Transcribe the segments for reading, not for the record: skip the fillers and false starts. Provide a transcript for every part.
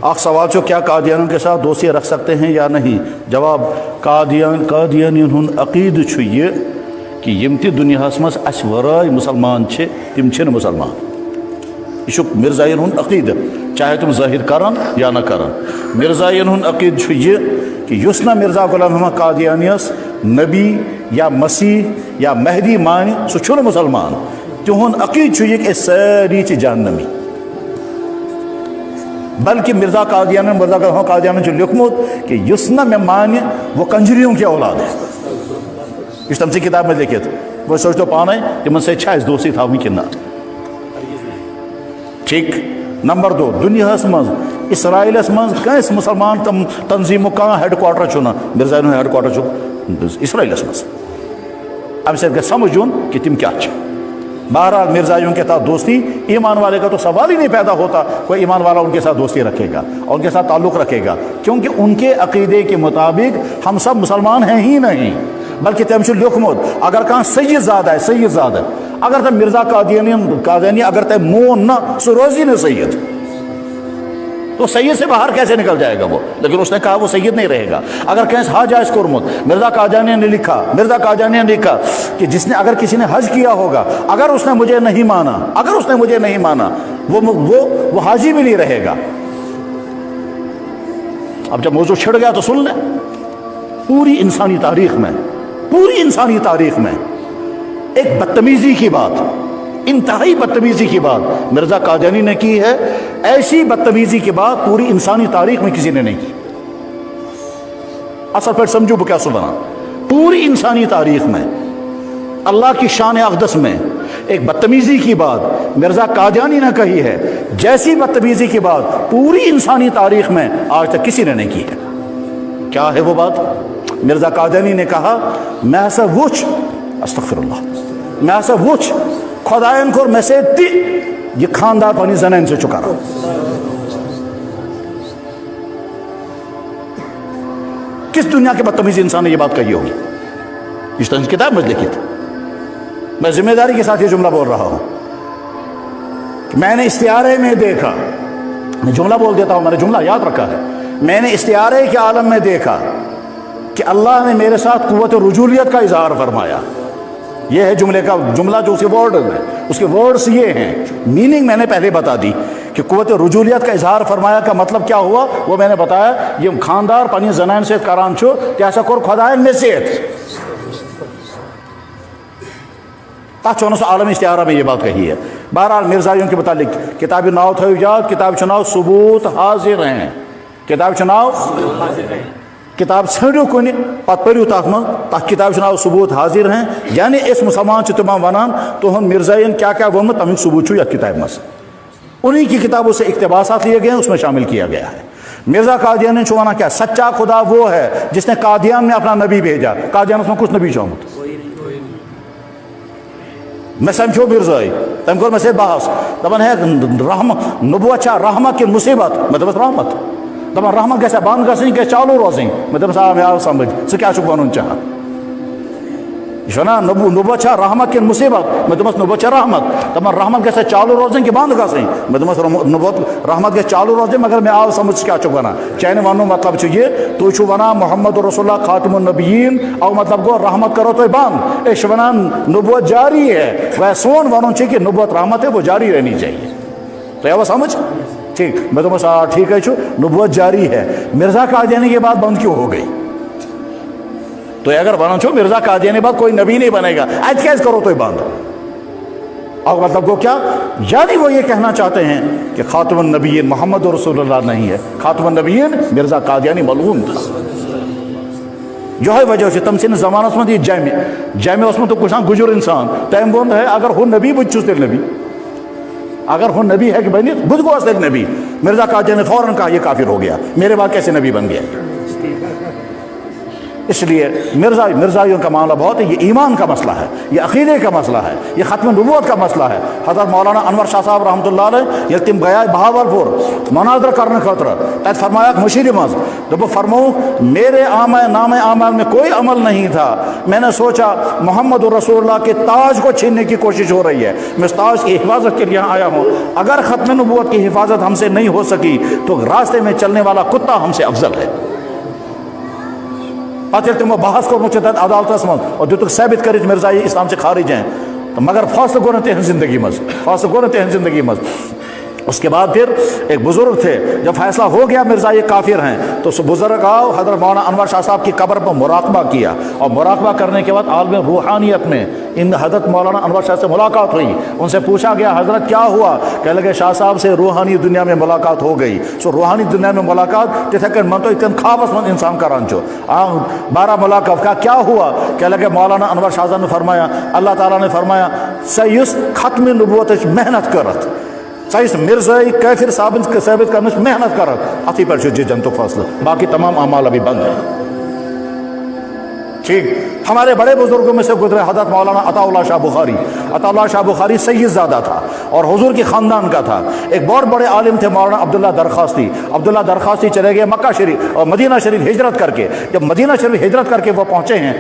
आख सवाल छो क्या कादियानियों के साथ दोस्ती रख सकते हैं या नहीं? जवाब कादियानियों हुंद अकीद छु ये कि यम ति दुनियास मस अस वराय मुसलमान छे तिम छे मुसलमान। यह मिर्जायन हुंद अकीद, चाहे तुम जाहिर करन या न करन। मिर्जायन हुंद अकीद छु ये कि युस न मिर्जा गुलाम अहमद कादियानियस नबी या मसीह या महदी मान सह छु मुसलमान। तिहुंद अकीद छु ये कि सारी च जहन्नमी। बल्कि मिर्जा कादियानी जो लिखमुत कि युस न मे मान वो कंजरियों की औलाद है। इस तमसी किताब में लिखित वो सोच तो पाने तिमन से दोस्ती था कि ना। ठीक। नंबर 2, दुनिया मज इसराइलस मज कस मुसलमान तंजीम कह हेडक्वार्टर चुना मिर्जा हेडक्वार्टर चु इसराइलस मज। अम से समझुन कि तिम क्या। बहरहाल मिर्जाइयों के साथ दोस्ती, ईमान वाले का तो सवाल ही नहीं पैदा होता कोई ईमान वाला उनके साथ दोस्ती रखेगा और उनके साथ ताल्लुक़ रखेगा, क्योंकि उनके अकीदे के मुताबिक हम सब मुसलमान हैं ही नहीं। बल्कि तमश लिखमुत अगर कहाँ सैयद ज़ादा है, सैयद ज़ादा, अगर तब मिर्जा कादियानी अगर तब मोन न सो रोज़ी न सैयद, तो सैयद से बाहर कैसे निकल जाएगा वो? लेकिन उसने कहा वो सैयद नहीं रहेगा। अगर कहीं हज आयस कुरमुत, मिर्जा कादियानी ने लिखा कि जिसने अगर किसी ने हज किया होगा, अगर उसने मुझे नहीं माना वो हाजी भी नहीं रहेगा। अब जब मौजू छिड़ गया तो सुन ले, पूरी इंसानी तारीख में एक बदतमीजी की बात, इंतहाई बदतमीजी की बात मिर्जा कादियानी ने की है। ऐसी बदतमीजी की बात पूरी इंसानी तारीख में किसी ने नहीं की। असल पर समझो क्या सुबह पूरी इंसानी तारीख में अल्लाह की शान अक़दस में एक बदतमीजी की बात मिर्जा कादियानी ने कही है, जैसी बदतमीजी की बात पूरी इंसानी तारीख में आज तक किसी ने नहीं की है। क्या है वो बात? मिर्जा कादियानी ने कहा, मैं ऐसा वुच अस्तग़फिरुल्लाह, मैं ऐसा वुच खुदायन को मैं से ये खानदार पानी जनाइन से चुका रहा। किस दुनिया के बदतमीज इंसान ने ये बात कही होगी? इस तरह की किताब में लिखी थी। मैं जिम्मेदारी के साथ ये जुमला बोल रहा हूं कि मैंने इस्तियारे में देखा, मैं जुमला बोल देता हूं, मैंने जुमला याद रखा है। मैंने इस्तियारे के आलम में देखा कि अल्लाह ने मेरे साथ कुव्वत रुजूलियत का इजहार फरमाया। ये है जुमले का जुमला जो उसके वर्ड है, उसके वर्ड्स ये हैं। मीनिंग मैंने पहले बता दी कि कुव्वत रुजूलियत का इजहार फरमाया का मतलब क्या हुआ वो मैंने बताया। ये खानदार पनी जनान से करान छो कैसा कर खुदायन में से आलम इस्तियारा में ये बात कही है। बहरहाल मिर्जाइयों के मुतालिक किताब नाव थो याद, किताब चुनाव सबूत हाजिर हैं, किताब चुनाव किताब छो कुन पत पो तथ मज तथ किताब चुनाव सबूत हाजिर हैं। यानी इस मुसलमान तमाम वनान तुहन मिर्जाइन क्या क्या वो तमिक सबूत यह किताब मज उन्हीं की किताबों से इक्तबासात लिए गए हैं, उसमें शामिल किया गया है। मिर्जा कादियानी ने वना क्या, सच्चा खुदा वो है जिसने कादियान में अपना नबी भेजा। कादियान में कुछ नबी चाहूत मैं समझो मिर्जाई तम को मैं बहस दपान है रहमत नबुवत छा रहमत की मुसीबत, मैं दपस रहमत दपान रहमत गया बंद गई गई चालू रोज, मैं दपस आ मे समझ सह क्या वन चाह यह नबुवत छा रहमत की मुसीबत, मैं दपस नबुवत छा रहमत दपान रहमत गई चालू रोज कि बंद गई, मैं दपस नबुवत रहमत गई चालू रोज मगर मैं आव समझ क्या वन चाहे वन मतलब ये तु वन मोहम्मद रसूलुल्लाह खातिमुन नबिय्यीन और मतलब गो रहमत करो तो बंद, ये वन नबुवत जारी है। वह सोन वन कि नबुवत रहमत है वो जारी रहनी चाहिए। तो यह समझ ठीक, मैं दपस ठीक है नबुवत जारी है। मिर्जा कादियानी की बात बंद क्यों हो गई? तो अगर वन छो मिर्जा कादियानी बाद कोई नबी नहीं बनेगा, आज कैसे करो तो बंद। और मतलब वो क्या, यानी वो ये कहना चाहते हैं कि खातमुन नबिय्यीन मोहम्मद रसूलुल्लाह नहीं है, खातमुन नबिय्यीन मिर्जा कादियानी मलऊन था। जो है वजह से तम सिन जमानस में जैमे उसमें तो कुछ गुजर इंसान तम बोन है अगर हो नबी बुझ तेल नबी, अगर हो नबी है कि बनी बुझ गो तेल नबी। मिर्जा कादियानी ने फौरन कहा यह काफिर हो गया, मेरे बाद कैसे नबी बन गया। اس لیے مرزائیوں کا معاملہ بہت ہے، یہ ایمان کا مسئلہ ہے، یہ عقیدے کا مسئلہ ہے، یہ ختم نبوت کا مسئلہ ہے۔ حضرت مولانا انور شاہ صاحب رحمۃ اللہ علیہ یل تم گیا بہاول پور مناظر کرنے خاطر، تب فرمایا مشیر مز دب فرمو میرے نام اعمال میں کوئی عمل نہیں تھا، میں نے سوچا محمد رسول اللہ کے تاج کو چھیننے کی کوشش ہو رہی ہے، میں اس تاج کی حفاظت کے لیے یہاں آیا ہوں، اگر ختم نبوت کی حفاظت ہم سے نہیں ہو سکی تو راستے میں چلنے والا کتا ہم سے افضل ہے۔ پتہ تمو بحث کو مجھے عدالت من اور دیتک ثابت کرت مرزائی اسلام سے خارج ہیں، تو مگر فاصلہ گو تہذ زندگی مز، فاصلہ گو تہذ زندگی مز۔ اس کے بعد پھر ایک بزرگ تھے، جب فیصلہ ہو گیا مرزائی کافر ہیں تو اس بزرگ آؤ حضرت مولانا انور شاہ صاحب کی قبر پر مراقبہ کیا، اور مراقبہ کرنے کے بعد عالم روحانیت میں ان حضرت مولانا انور شاہ سے ملاقات ہوئی، ان سے پوچھا گیا حضرت کیا ہوا؟ کہنے لگے شاہ صاحب سے روحانی دنیا میں ملاقات ہو گئی، سو روحانی دنیا میں ملاقات تتھے کن من تو اتن خوابس من انسان کران چھو 12 ملاقات کا کیا ہوا؟ کہنے لگے مولانا انور شاہ صاحب نے فرمایا اللہ تعالیٰ نے فرمایا سیس ختم نبوت محنت کرت، سائس مرزائی کافر ثابت کرنے سے محنت کرت، اتھی پر جی جنتو فاصلہ، باقی تمام اعمال ابھی بند ہیں۔ ٹھیک، ہمارے بڑے بزرگوں میں سے گزرے حضرت مولانا عطا اللہ شاہ بخاری، عطا اللہ شاہ بخاری سید زادہ تھا اور حضور کی خاندان کا تھا۔ ایک بہت بڑے عالم تھے مولانا عبداللہ درخواستی، عبداللہ درخواستی چلے گئے مکہ شریف اور مدینہ شریف ہجرت کر کے، جب مدینہ شریف ہجرت کر کے وہ پہنچے ہیں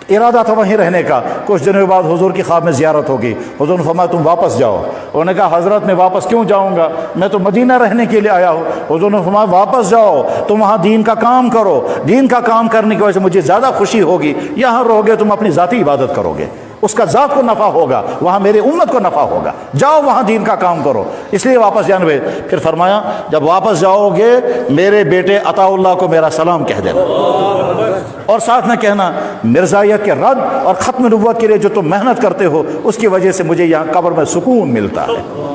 ارادہ تھا وہیں رہنے کا، کچھ دنوں بعد حضور کی خواب میں زیارت ہوگی، حضور نے فرمایا تم واپس جاؤ، انہوں نے کہا حضرت میں واپس کیوں جاؤں گا، میں تو مدینہ رہنے کے لیے آیا ہوں، حضور نے فرمایا واپس جاؤ، تم وہاں دین کا کام کرو، دین کا کام کرنے کی وجہ سے مجھے زیادہ خوشی ہوگی، یہاں رہو گے تم اپنی ذاتی عبادت کرو گے، اس کا ذات کو نفع ہوگا، وہاں میری امت کو نفع ہوگا، جاؤ وہاں دین کا کام کرو، اس لیے واپس جانے ہوئے۔ پھر فرمایا جب واپس جاؤ گے میرے بیٹے عطا اللہ کو میرا سلام کہہ دینا، اور ساتھ میں کہنا مرزائیت کے رد اور ختم نبوت کے لیے جو تم محنت کرتے ہو اس کی وجہ سے مجھے یہاں قبر میں سکون ملتا ہے۔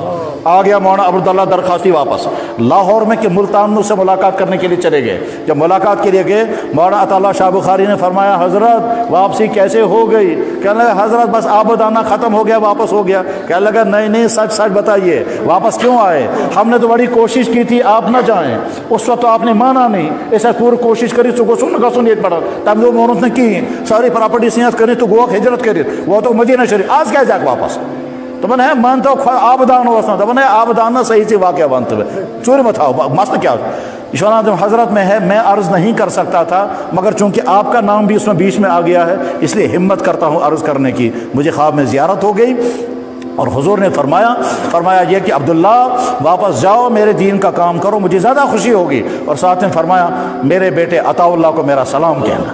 آ گیا مولانا عبداللہ درخواستی واپس لاہور میں کہ ملتان سے ملاقات کرنے کے لیے چلے گئے، جب ملاقات کے لیے گئے مولانا عطا اللہ شاہ بخاری نے فرمایا حضرت واپسی کیسے ہو گئی؟ کہنے لگا حضرت بس آبادانہ ختم ہو گیا واپس ہو گیا۔ کہنے لگا نہیں سچ سچ بتائیے واپس کیوں آئے؟ ہم نے تو بڑی کوشش کی تھی آپ نہ جائیں، اس وقت تو آپ نے مانا نہیں، ایسا پوری کوشش کری تو سنیت پڑا تب جو محنت نے کی ساری پراپرٹی سیاست کری تو گوا ہجرت کری وہ تو مدینہ شریف آج کیا جاک واپس تو میں مانتا ہوں آبدان ہو دپان آبدان نہ صحیح سے واقعہ بنتے ہوئے چور مت آؤ مست کیا اشوانات حضرت میں ہے، میں عرض نہیں کر سکتا تھا مگر چونکہ آپ کا نام بھی اس میں بیچ میں آ گیا ہے اس لیے ہمت کرتا ہوں عرض کرنے کی۔ مجھے خواب میں زیارت ہو گئی اور حضور نے فرمایا یہ کہ عبداللہ واپس جاؤ میرے دین کا کام کرو مجھے زیادہ خوشی ہوگی، اور ساتھ میں فرمایا میرے بیٹے عطا اللہ کو میرا سلام کہنا۔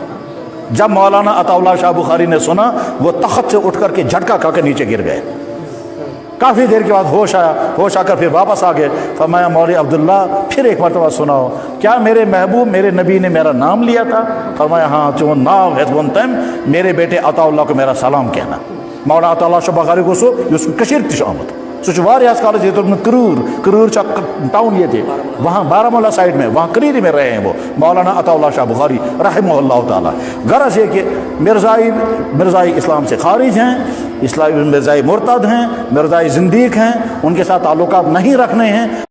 جب مولانا عطا اللہ شاہ بخاری نے سنا وہ تخت سے اٹھ کر کے جھٹکا کھا کے نیچے گر گئے، کافی دیر کے بعد ہوش آ کر پھر واپس آ گئے۔ فرمایا مولوی عبداللہ پھر ایک مرتبہ سناؤ کیا میرے محبوب میرے نبی نے میرا نام لیا تھا؟ فرمایا ہاں چون نام ہے میرے بیٹے عطا اللہ کو میرا سلام کہنا۔ مولانا عطا اللہ شاہ بخاری کو سو کشیر تش آمد سوار کالج کرور ٹاؤن یہ تھے وہاں بارہمولہ سائڈ میں وہاں کریری میں رہے ہیں وہ مولانا عطا اللہ شاہ بخاری رحمہ اللہ تعالیٰ۔ غرض یہ کہ مرزائی اسلام سے خارج ہیں، اسلامی مرزائی مرتد ہیں، مرزائی زندیق ہیں، ان کے ساتھ تعلقات نہیں رکھنے ہیں۔